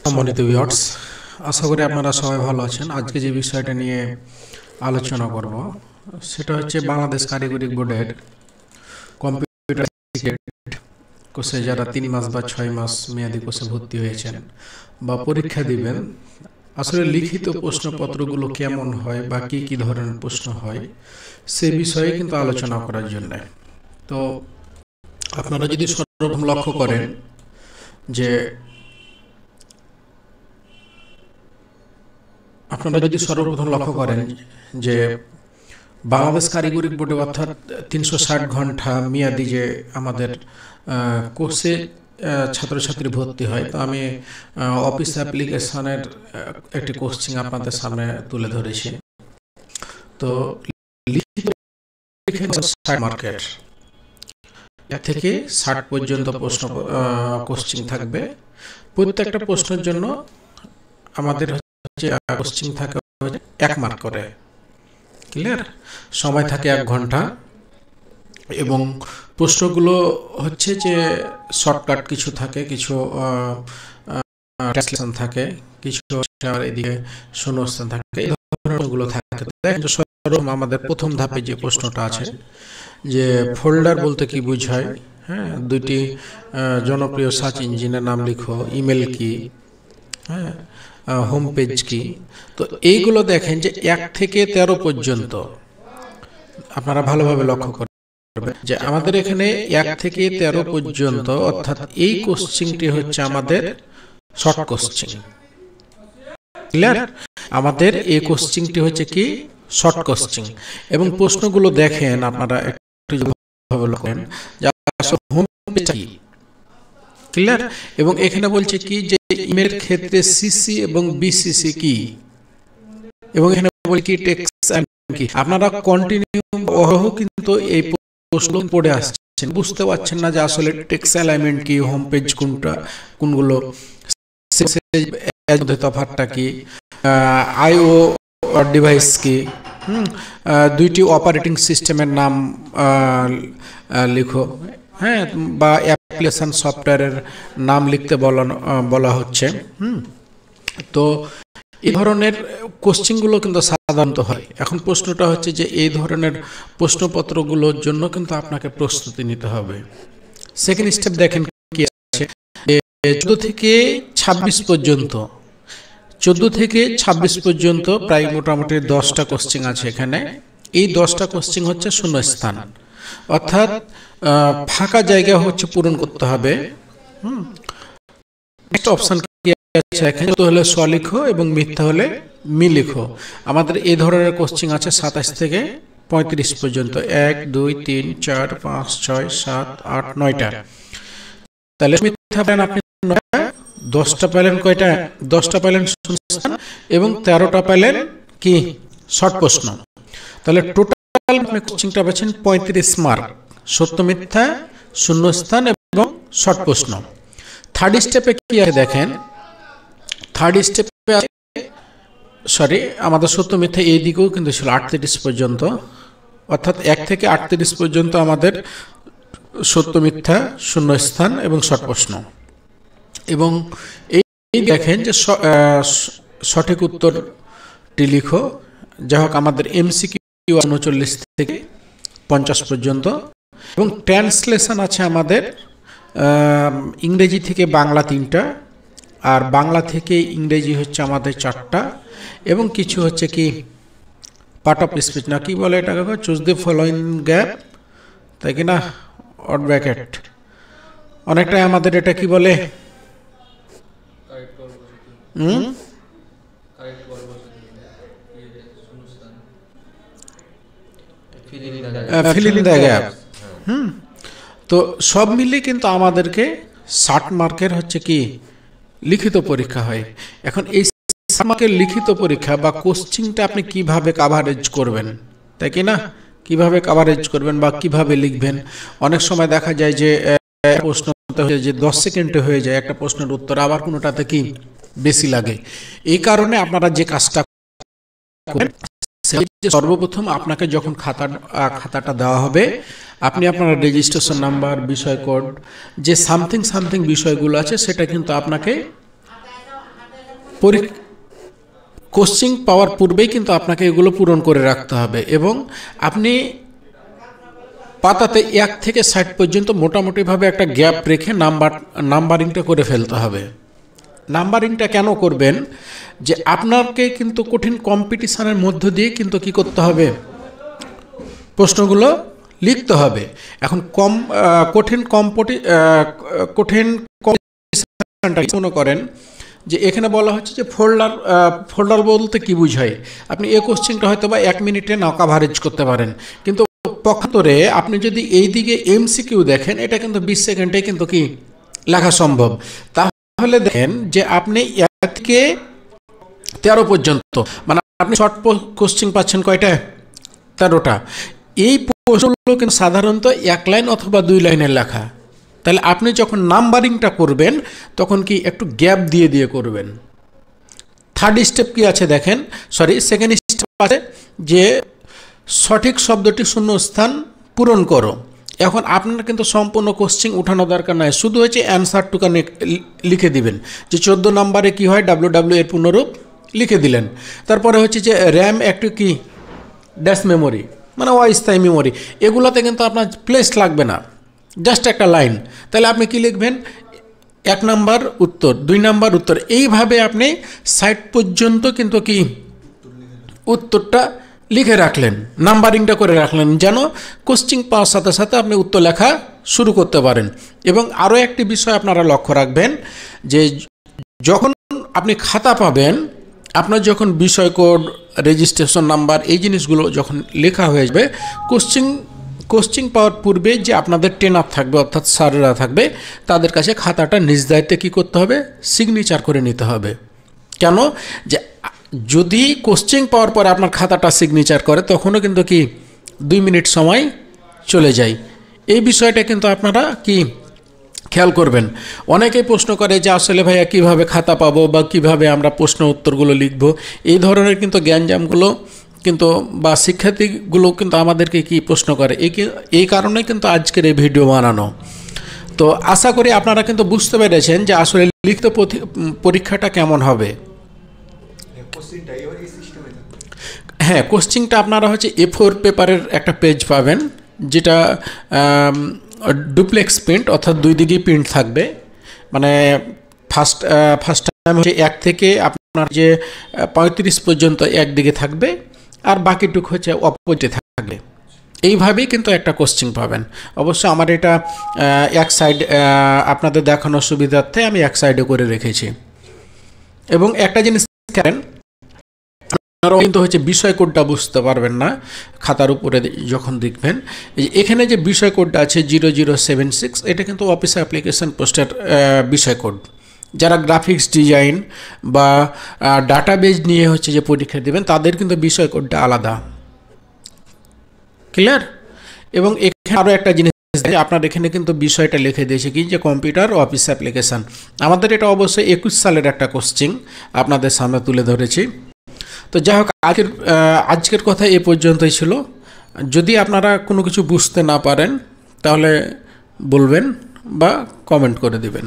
সম্মানিত ভিউয়ার্স, আশা করি আপনারা সবাই ভালো আছেন। আজকে যে বিষয়টা নিয়ে আলোচনা করব সেটা হচ্ছে বাংলাদেশ কারিগরি বোর্ডের কম্পিউটার কোর্সে যারা 3 মাস বা 6 মাস মেয়াদী কোর্সে ভর্তি হয়েছেন বা পরীক্ষা দিবেন, আসলে লিখিত প্রশ্নপত্রগুলো কেমন হয় বা কি কি ধরনের প্রশ্ন হয় সে বিষয়ে কিন্তু আলোচনা করার জন্য। তো আপনারা যদি সর্বপ্রথম লক্ষ্য করেন যে বাংলাদেশ কারিগরি বোর্ডে অর্থাৎ 360 ঘন্টা মেয়াদি যে আমাদের কোর্সে ছাত্রছাত্রী ভর্তি হয়, তো আমি অফিস অ্যাপ্লিকেশনের একটি কোচিং আপনাদের সামনে তুলে ধরেছি। তো লিখিত মার্কেট 1 থেকে 60 পর্যন্ত প্রশ্ন কোচিং থাকবে। প্রত্যেকটা প্রশ্নের জন্য আমাদের কোচিং থাকে 1 মার্ক করে। ক্লিয়ার? সময় থাকে 1 ঘন্টা এবং প্রশ্নগুলো হচ্ছে যে শর্টকাট কিছু থাকে, কিছু ট্রান্সলেশন থাকে, কিছু এদিকে শূন্যস্থান থাকে, এই ধরনেরগুলো থাকে। আমাদের প্রথম ধাপে যে প্রশ্নটা আছে যে ফোল্ডার বলতে কি বোঝায়, হ্যাঁ, 2টি জনপ্রিয় সার্চ ইঞ্জিনের নাম লিখো, ইমেল কি, হ্যাঁ, হোম পেজ কি। তো এইগুলো দেখেন যে 1 থেকে 13 পর্যন্ত আপনারা ভালোভাবে লক্ষ্য করবেন যে আমাদের এখানে 1 থেকে 13 পর্যন্ত, অর্থাৎ এই কোশ্চিনটি হচ্ছে আমাদের শর্ট কোশ্চিন। ক্লিয়ার? আমাদের এই কোশ্চিনটি হচ্ছে কি শর্ট কোশ্চিন। এবং প্রশ্নগুলো দেখেন আপনারা একটু ভালোভাবে লক্ষ্য করেন যে হোম পেজ কি। ক্লিয়ার? এবং এখানে বলছে কি যে ইমেলের ক্ষেত্রে সিসি এবং বিসিসি কি, এবং এখানে বলে কি টেক্সট কি। আপনারা কন্টিনিউ কিন্তু এই প্রশ্ন পড়ে আসছেন, বুঝতে পারছেন না যে আসলে টেক্সট অ্যালাইনমেন্ট কি, হোম পেজ কোনগুলো, তফাৎটা কি, আইও ডিভাইস কি, 2টি অপারেটিং সিস্টেমের নাম লিখো, হ্যাঁ, বা অ্যাপ্লিকেশন সফটওয়্যারের নাম লিখতে বলা হচ্ছে। তো এই ধরনের কোশ্চিনগুলো কিন্তু সাধারণত হয়। এখন প্রশ্নটা হচ্ছে যে এই ধরনের প্রশ্নপত্রগুলোর জন্য কিন্তু আপনাকে প্রস্তুতি নিতে হবে। সেকেন্ড স্টেপ দেখেন কি আছে, 14 থেকে 26 পর্যন্ত, 14 থেকে 26 পর্যন্ত প্রায় মোটামুটি 10টা কোশ্চিন আছে এখানে। এই 10টা কোশ্চিন হচ্ছে শূন্যস্থান, অর্থাৎ ফাঁকা জায়গা হচ্ছে পূরণ করতে হবে। নেক্সট অপশন কি আছে এখানে, তো হলে স লিখো এবং মিথ্যা হলে মি লিখো। আমাদের এই ধরনের কোশ্চিন আছে 27 থেকে 35 পর্যন্ত, 1 2 3 4 5 6 7 8 9টা। তাহলে মিথ্যা পেলেন আপনি 9টা, 10টা পেলেন কয়টা, 10টা পেলেন শূন্যস্থান এবং 13টা পেলেন কি শর্ট প্রশ্ন। তাহলে টোটাল আপনি কোশ্চিনটা পেয়েছেন 35 মার্ক, সত্য মিথ্যা, শূন্যস্থান এবং শর্ট প্রশ্ন। থার্ড স্টেপে কি আছে দেখেন, থার্ড স্টেপে সরি আমাদের সত্য মিথ্যা এই দিকেও কিন্তু ছিল 38 পর্যন্ত, অর্থাৎ 1 থেকে 38 পর্যন্ত আমাদের সত্য মিথ্যা, শূন্যস্থান এবং শর্ট প্রশ্ন। এবং এই দেখেন যে সঠিক উত্তরটি লিখো। যাই হোক, আমাদের এমসিকিউ 39 থেকে 50 পর্যন্ত এবং ট্রান্সলেশন আছে আমাদের ইংরেজি থেকে বাংলা 3টা, আর বাংলা থেকে ইংরেজি হচ্ছে আমাদের 4টা, এবং কিছু হচ্ছে কি পার্ট অফ স্পিচ না কি বলে এটাকে, চুজ দ্য ফলোইং গ্যাপ, তাই কি না, অর ব্র্যাকেট, অনেকটাই আমাদের এটা কি বলে, ফিল ইন দ্য গ্যাপ। তো সব মিলিয়ে কিন্তু আমাদেরকে 60 মার্কের হচ্ছে কি লিখিত পরীক্ষা হয়। এখন এই 60 মার্কের লিখিত পরীক্ষা বা কোশ্চিনটা আপনি কিভাবে কভারেজ করবেন, তাই কি না, কিভাবে কভারেজ করবেন বা কিভাবে লিখবেন। অনেক সময় দেখা যায় যে প্রশ্ন যে 10 সেকেন্ডে হয়ে যায় একটা প্রশ্নের উত্তর, আবার কোনোটাতে কি বেশি লাগে। এই কারণে আপনারা যে কাজটা করবেন, সর্বপ্রথম আপনাকে যখন খাতাটা দেওয়া হবে, আপনি আপনার রেজিস্ট্রেশন নাম্বার, বিষয় কোড, যে সামথিং বিষয়গুলো আছে সেটা কিন্তু আপনাকে কোশ্চিং পাওয়ার পূর্বেই কিন্তু আপনাকে এগুলো পূরণ করে রাখতে হবে এবং আপনি পাতাতে 1 থেকে 60 পর্যন্ত মোটামুটিভাবে একটা গ্যাপ রেখে নাম্বারিংটা করে ফেলতে হবে। নাম্বারিংটা কেন করবেন, যে আপনাকে কিন্তু কঠিন কম্পিটিশনের মধ্য দিয়ে কিন্তু কি করতে হবে, প্রশ্নগুলো লিখতে হবে। এখন কঠিন কম্পিটিশনটা মনে করেন যে এখানে বলা হচ্ছে যে ফোল্ডার বলতে কি বুঝায়, আপনি এই কোশ্চেনটা হয়তো বা 1 মিনিটে না কভারেজ করতে পারেন, কিন্তু পক্ষান্তরে আপনি যদি এই দিকে এমসিকিউ দেখেন, এটা কিন্তু 20 সেকেন্ডে কিন্তু কি লেখা সম্ভব। তাহলে দেখেন যে আপনি 1 থেকে 13 পর্যন্ত, মানে আপনি শর্ট কোশ্চেন পাচ্ছেন কয়টা, 13টা। এই প্রশ্নগুলো কিন্তু সাধারণত 1 লাইন অথবা 2 লাইনের লেখা। তাহলে আপনি যখন নাম্বারিংটা করবেন তখন কি একটু গ্যাপ দিয়ে করবেন। থার্ড স্টেপ কি আছে দেখেন, সেকেন্ড স্টেপ আছে যে সঠিক শব্দটি শূন্যস্থান পূরণ করো। এখন আপনার কিন্তু সম্পূর্ণ কোশ্চেন উঠানো দরকার নাই, শুধু হচ্ছে অ্যান্সারটুকু লিখে দিবেন যে 14 নম্বরে কি হয়, WW এর পূর্ণরূপ লিখে দিলেন। তারপরে হচ্ছে যে র্যাম একটু কি ড্যাশ মেমোরি, মানে অস্থায়ী মেমোরি, এগুলোতে কিন্তু আপনার প্লেস লাগবে না, জাস্ট একটা লাইন। তাহলে আপনি কি লিখবেন, 1 নাম্বার উত্তর, 2 নাম্বার উত্তর, এইভাবে আপনি 60 পর্যন্ত কিন্তু কি উত্তরটা লিখে রাখলেন, নাম্বারিংটা করে রাখলেন, যেন কোশ্চেন পাওয়ার সাথে সাথে আপনি উত্তর লেখা শুরু করতে পারেন। এবং আরও একটি বিষয় আপনারা লক্ষ্য রাখবেন যে যখন আপনি খাতা পাবেন, আপনার যখন বিষয় কোড, রেজিস্ট্রেশন নাম্বার, এই জিনিসগুলো যখন লেখা হয়ে যাবে, কোশ্চেন পাওয়ার পূর্বে যে আপনাদের ট্রেনার থাকবে, অর্থাৎ স্যাররা থাকবে, তাদের কাছে খাতাটা নিজ দায়িত্বে কী করতে হবে, সিগনেচার করে নিতে হবে। কেন, যে যদি কোশ্চেন পাওয়ার পরে আপনার খাতাটা সিগনেচার করে, তখনও কিন্তু কি 2 মিনিট সময় চলে যায়। এই বিষয়টা কিন্তু আপনারা কি খেয়াল করবেন। অনেকেই প্রশ্ন করে যে আসলে ভাইয়া কীভাবে খাতা পাবো বা কিভাবে আমরা প্রশ্ন উত্তরগুলো লিখব, এই ধরনের কিন্তু জ্ঞানজামগুলো কিন্তু বা শিক্ষার্থীগুলো কিন্তু আমাদেরকে কি প্রশ্ন করে, এই কারণে কিন্তু আজকের এই ভিডিও বানানো। তো আশা করি আপনারা কিন্তু বুঝতে পেরেছেন যে আসলে লিখিত পরীক্ষাটা কেমন হবে। হ্যাঁ, কোশ্চেনটা আপনারা হচ্ছে A4 পেপারের একটা পেজ পাবেন, যেটা ডুপ্লেক্স প্রিন্ট, অর্থাৎ 2 দিকেই প্রিন্ট থাকবে। মানে ফার্স্ট টাইম হচ্ছে 1 থেকে আপনার যে 35 পর্যন্ত একদিকে থাকবে, আর বাকিটুকু হচ্ছে অপোজিটে থাকবে। এইভাবেই কিন্তু একটা কোশ্চেন পাবেন। অবশ্য আমার এটা এক সাইড আপনাদের দেখানোর সুবিধার্থে আমি এক সাইডে করে রেখেছি। এবং একটা জিনিস করেন, কিন্তু হচ্ছে বিষয় কোডটা বুঝতে পারবেন না খাতার উপরে যখন দেখবেন, এখানে যে বিষয় কোডটা আছে 0076, এটা কিন্তু অফিস অ্যাপ্লিকেশন পোস্টের বিষয় কোড। যারা গ্রাফিক্স ডিজাইন বা ডাটাবেজ নিয়ে হচ্ছে যে পরীক্ষা দেবেন, তাদের কিন্তু বিষয় কোডটা আলাদা। ক্লিয়ার? এবং এখানে আরও একটা জিনিস, আপনার এখানে কিন্তু বিষয়টা লিখে দিয়েছে কি, যে কম্পিউটার ও অফিস অ্যাপ্লিকেশান। আমাদের এটা অবশ্যই 21 সালের একটা কোশ্চেন আপনাদের সামনে তুলে ধরেছি। তো যাই হোক, আজকের কথা এ পর্যন্তই ছিল। যদি আপনারা কোনো কিছু বুঝতে না পারেন তাহলে বলবেন বা কমেন্ট করে দিবেন।